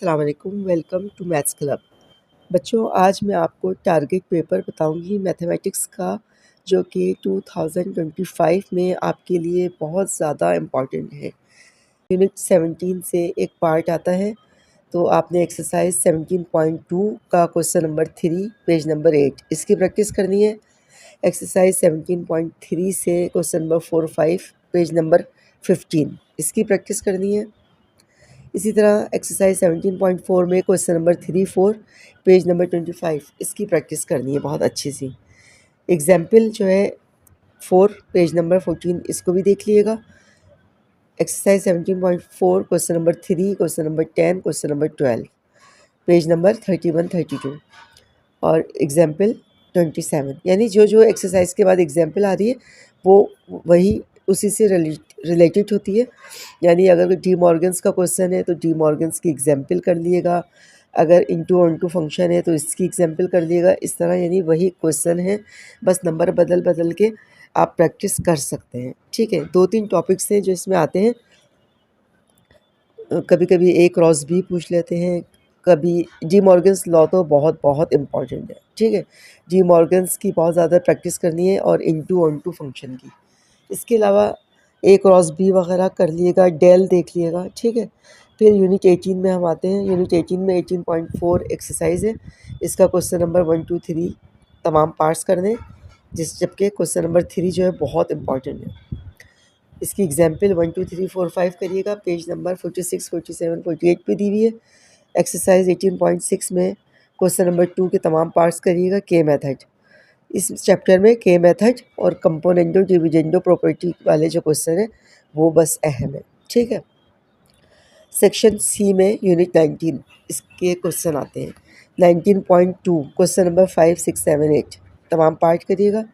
अस्सलाम वालेकुम, welcome to maths club. बच्चों, आज मैं आपको टारगेट पेपर बताऊंगी मैथमेटिक्स का, जो कि 2025 में आपके लिए बहुत ज़्यादा इम्पॉर्टेंट है। यूनिट 17 से एक पार्ट आता है, तो आपने एक्सरसाइज 17.2 का क्वेश्चन नंबर 3 पेज नंबर 8 इसकी प्रैक्टिस करनी है। एक्सरसाइज 17.3 से क्वेश्चन नंबर 4-5 पेज नंबर 15 इसकी प्रैक्टिस करनी है। इसी तरह एक्सरसाइज 17.4 में क्वेश्चन नंबर 3-4 पेज नंबर 25 इसकी प्रैक्टिस करनी है बहुत अच्छी सी। एग्जाम्पल जो है 4 पेज नंबर 14 इसको भी देख लीजिएगा। Exercise 17.4 question number 3, question number 10, question number 12 page number 31-32 और एग्जाम्पल 27। यानी जो जो एक्सरसाइज के बाद एग्जाम्पल आ रही है वो वही उसी से रिलेटेड होती है। यानी अगर डी मॉर्गन्स का क्वेश्चन है तो डी मॉर्गन्स की एग्जाम्पल कर लिएगा, अगर इंटू ऑन टू फंक्शन है तो इसकी एग्जाम्पल कर लिएगा। इस तरह यानी वही क्वेश्चन है, बस नंबर बदल बदल के आप प्रैक्टिस कर सकते हैं। ठीक है, 2-3 टॉपिक्स हैं जो इसमें आते हैं। कभी कभी ए क्रॉस बी पूछ लेते हैं, कभी डी मॉर्गन्स लॉ तो बहुत बहुत इम्पॉर्टेंट है। ठीक है, डी मॉर्गन्स की बहुत ज़्यादा प्रैक्टिस करनी है और इंटू ऑन टू फंक्शन की। इसके अलावा ए क्रॉस बी वगैरह कर लिएगा, डेल देख लिएगा। ठीक है, फिर यूनिट 18 में हम आते हैं। यूनिट 18 में 18.4 एक्सरसाइज है। इसका क्वेश्चन नंबर 1, 2, 3 तमाम पार्ट्स करने, जबकि क्वेश्चन नंबर 3 जो है बहुत इंपॉर्टेंट है। इसकी एग्जाम्पल 1, 2, 3, 4, 5 करिएगा। पेज नंबर 46, 47, 48 पे दी हुई है। एक्सरसाइज 18.6 में क्वेश्चन नंबर 2 के तमाम पार्ट्स करिएगा। के मेथड, इस चैप्टर में के मेथड और कंपोनेंडो डिविडेंडो प्रॉपर्टी वाले जो क्वेश्चन है वो बस अहम है। ठीक है, सेक्शन सी में यूनिट 19 इसके क्वेश्चन आते हैं। 19.2 क्वेश्चन नंबर 5, 6, 7, 8 तमाम पार्ट करिएगा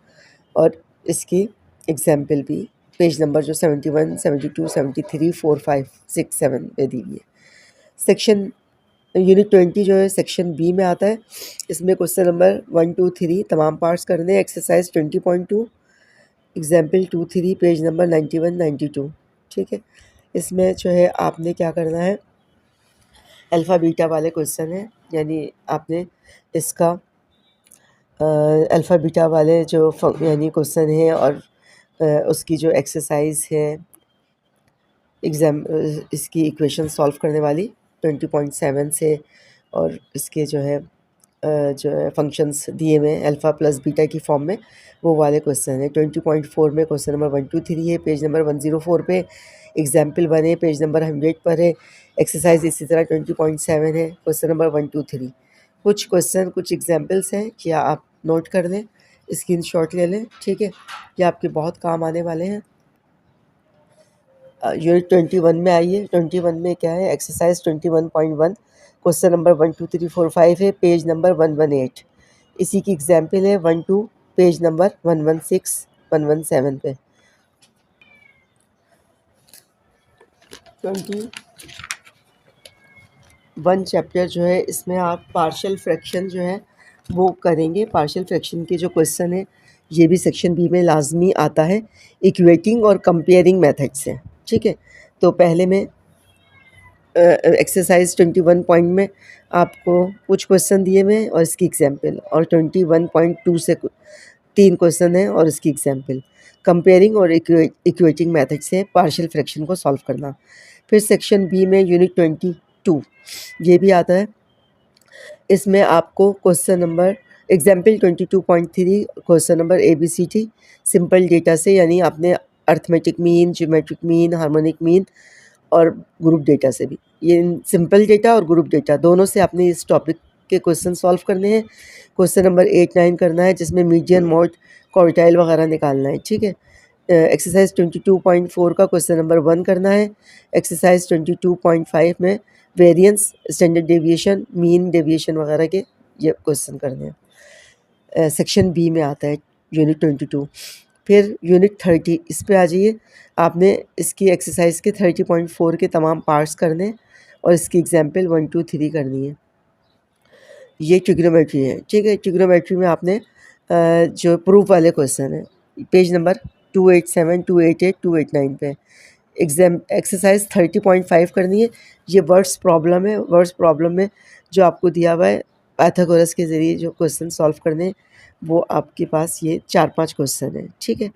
और इसकी एग्जाम्पल भी पेज नंबर जो 71, 72, 73, 4, 5, 6, 7 पे दी हुई है। सेक्शन यूनिट 20 जो है सेक्शन बी में आता है। इसमें क्वेश्चन नंबर 1, 2, 3 तमाम पार्ट्स करने हैं। Exercise 20.2 example 2, 3 page number 91, 92। ठीक है, इसमें जो है आपने क्या करना है, अल्फ़ा बीटा वाले क्वेश्चन है, यानी आपने इसका अल्फ़ा बीटा वाले जो यानी क्वेश्चन है और उसकी जो एक्सरसाइज है इसकी इक्वेशन सॉल्व करने वाली 20.7 से, और इसके जो है फंक्शंस दिए हुए हैं अल्फ़ा प्लस बीटा की फॉर्म में, वो वाले क्वेश्चन है। 20.4 में क्वेश्चन नंबर 1, 2, 3 है। पेज नंबर 104 पे एग्जाम्पल 1 है, पेज नंबर 100 पर है। एक्सरसाइज इसी तरह 20.7 है, क्वेश्चन नंबर 1, 2, 3। कुछ क्वेश्चन कुछ एग्जाम्पल्स हैं, क्या आप नोट कर लें, स्क्रीनशॉट ले लें। ठीक है, ये आपके बहुत काम आने वाले हैं। यूनिट 21 में आइए। 21 में क्या है, एक्सरसाइज 21.1 क्वेश्चन नंबर 1, 2, 3, 4, 5 है। पेज नंबर 118 इसी की एग्जाम्पल है। 1, 2 पेज नंबर 116, 117 पे। 21 चैप्टर जो है इसमें आप पार्शियल फ्रैक्शन जो है वो करेंगे। पार्शियल फ्रैक्शन के जो क्वेश्चन है ये भी सेक्शन बी में लाजमी आता है, इक्वेटिंग और कंपेयरिंग मेथड से। ठीक है, तो पहले में एक्सरसाइज 21 पॉइंट में आपको कुछ क्वेश्चन दिए हुए हैं और इसकी एग्जाम्पल, और 21.2 से 3 क्वेश्चन हैं और इसकी एग्जाम्पल। कंपेयरिंग और इक्वेटिंग मेथड से पार्शियल फ्रैक्शन को सॉल्व करना। फिर सेक्शन बी में यूनिट 22 ये भी आता है। इसमें आपको question number example 22.3 question number ABCD simple data से, यानी आपने arithmetic mean, geometric mean, harmonic mean और ग्रुप डेटा से भी, ये सिंपल डेटा और ग्रुप डेटा दोनों से आपने इस टॉपिक के क्वेश्चन सॉल्व करने हैं। क्वेश्चन नंबर 8, 9 करना है, जिसमें मीडियन, मोड, क्वार्टाइल वगैरह निकालना है। ठीक है, एक्सरसाइज 22.4 का क्वेश्चन नंबर 1 करना है। एक्सरसाइज 22.5 में variance, standard deviation, mean deviation वगैरह के ये क्वेश्चन करने हैं। सेक्शन बी में आता है यूनिट 22। फिर यूनिट 30 इस पे आ जाइए। आपने इसकी एक्सरसाइज के 30.4 के तमाम पार्ट्स करने और इसकी एग्जाम्पल 1, 2, 3 करनी है। ये ट्रिग्नोमेट्री है। ठीक है, ट्रिग्नोमेट्री में आपने जो प्रूफ वाले क्वेश्चन है पेज नंबर 287, 288, 289 पे। एग्जाम एक्सरसाइज 30.5 करनी है। ये वर्ड्स प्रॉब्लम है। वर्ड्स प्रॉब्लम में जो आपको दिया हुआ है पाइथागोरस के ज़रिए जो क्वेश्चन सॉल्व करने हैं, वो आपके पास ये 4-5 क्वेश्चन हैं, ठीक है।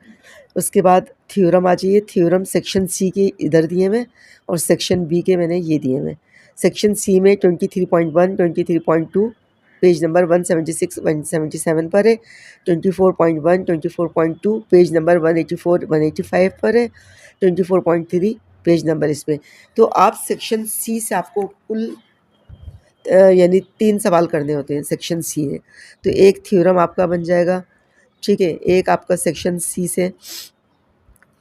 उसके बाद थ्योरम आ जाइए। थ्योरम सेक्शन सी के इधर दिए हुए और सेक्शन बी के मैंने ये दिए हुए। सेक्शन सी में 23.1, 23.2 पेज नंबर 176, 177 पर है। 24.1, 24.2 पेज नंबर 184, 185 पर है। 24.3 पेज नंबर इस पे। तो आप सेक्शन सी से आपको कुल यानी 3 सवाल करने होते हैं सेक्शन सी में। तो एक थ्योरम आपका बन जाएगा, ठीक है। एक आपका सेक्शन सी से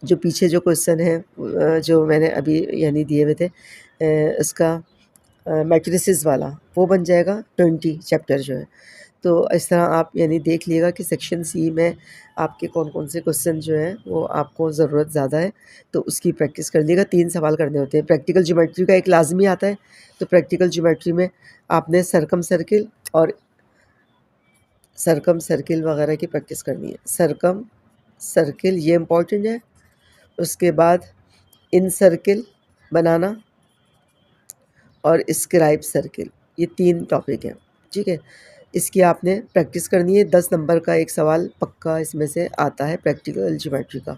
जो पीछे जो क्वेश्चन है जो मैंने अभी यानी दिए हुए थे उसका मैट्रिसेस वाला वो बन जाएगा 20 चैप्टर जो है। तो इस तरह आप यानी देख लीजिएगा कि सेक्शन सी में आपके कौन-कौन से क्वेश्चन जो हैं वो आपको ज़रूरत ज़्यादा है, तो उसकी प्रैक्टिस कर लीजिएगा। 3 सवाल करने होते हैं। प्रैक्टिकल ज्योमेट्री का एक लाज़मी आता है, तो प्रैक्टिकल ज्योमेट्री में आपने सर्कम सर्किल वगैरह की प्रैक्टिस करनी है। सर्कम सर्किल ये इम्पोर्टेंट है। उसके बाद इन सर्किल बनाना और स्क्राइब सर्किल, ये 3 टॉपिक हैं, ठीक है। इसकी आपने प्रैक्टिस करनी है। 10 नंबर का एक सवाल पक्का इसमें से आता है प्रैक्टिकल ज्योमेट्री का।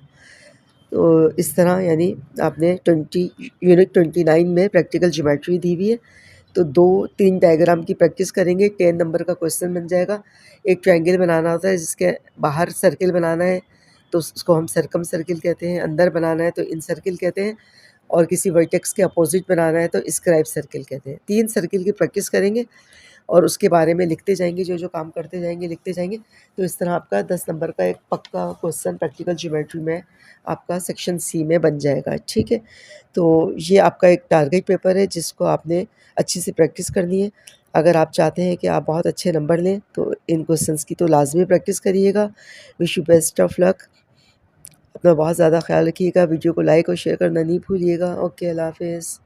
तो इस तरह यानी आपने यूनिट 29 में प्रैक्टिकल ज्योमेट्री दी हुई है, तो 2-3 डायग्राम की प्रैक्टिस करेंगे। 10 नंबर का क्वेश्चन बन जाएगा। एक ट्रायंगल बनाना होता है जिसके बाहर सर्किल बनाना है, तो उसको हम सर्कम सर्किल कहते हैं। अंदर बनाना है तो इन सर्किल कहते हैं, और किसी वर्टेक्स के अपोजिट बनाना है तो स्क्राइब सर्किल कहते हैं। 3 सर्किल की प्रैक्टिस करेंगे और उसके बारे में लिखते जाएंगे, जो काम करते जाएंगे लिखते जाएंगे। तो इस तरह आपका 10 नंबर का एक पक्का क्वेश्चन प्रैक्टिकल ज्योमेट्री में आपका सेक्शन सी में बन जाएगा, ठीक है। तो ये आपका एक टारगेट पेपर है जिसको आपने अच्छी से प्रैक्टिस करनी है। अगर आप चाहते हैं कि आप बहुत अच्छे नंबर लें तो इन क्वेश्चंस की तो लाजमी प्रैक्टिस करिएगा। Wish you best of luck. अपना बहुत ज़्यादा ख्याल रखिएगा। वीडियो को लाइक और शेयर करना नहीं भूलिएगा। ओके, अल्लाह हाफ़िज़।